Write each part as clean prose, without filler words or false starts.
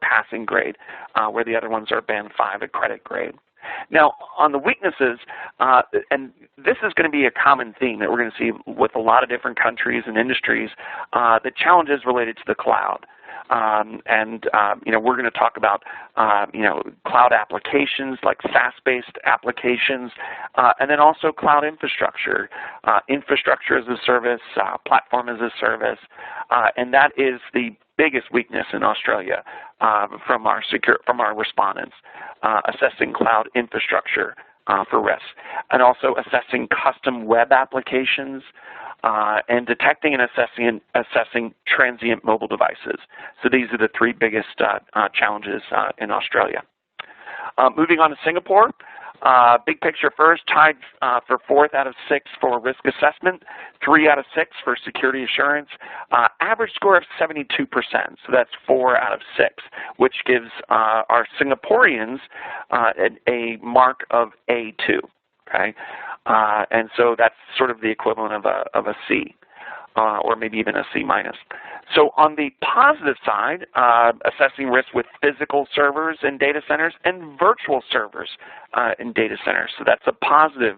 passing grade, where the other ones are band 5 at credit grade. Now, on the weaknesses, and this is going to be a common theme that we're going to see with a lot of different countries and industries, the challenges related to the cloud. We're going to talk about, cloud applications like SaaS-based applications, and then also cloud infrastructure, infrastructure as a service, platform as a service, and that is the biggest weakness in Australia from our respondents, assessing cloud infrastructure for risk, and also assessing custom web applications, and detecting and assessing transient mobile devices. So these are the three biggest challenges in Australia. Moving on to Singapore, big picture first, tied for 4th out of 6 for risk assessment, 3 out of 6 for security assurance, average score of 72%, so that's 4 out of 6, which gives our Singaporeans a mark of A2. Okay, and so that's sort of the equivalent of a C, or maybe even a C minus. So on the positive side, assessing risk with physical servers in data centers and virtual servers in data centers. So that's a positive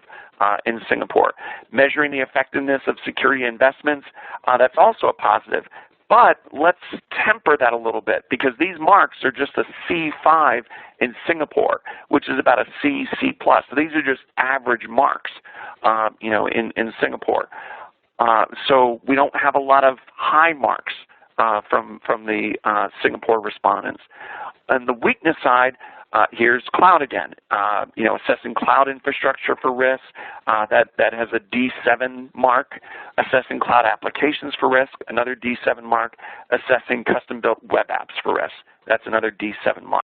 in Singapore. Measuring the effectiveness of security investments, that's also a positive. But let's temper that a little bit, because these marks are just a C5 in Singapore, which is about a C, C+. So these are just average marks, in Singapore. So we don't have a lot of high marks from the Singapore respondents. On the weakness side, here's cloud again. Assessing cloud infrastructure for risk, that has a D7 mark. Assessing cloud applications for risk, another D7 mark. Assessing custom-built web apps for risk, that's another D7 mark.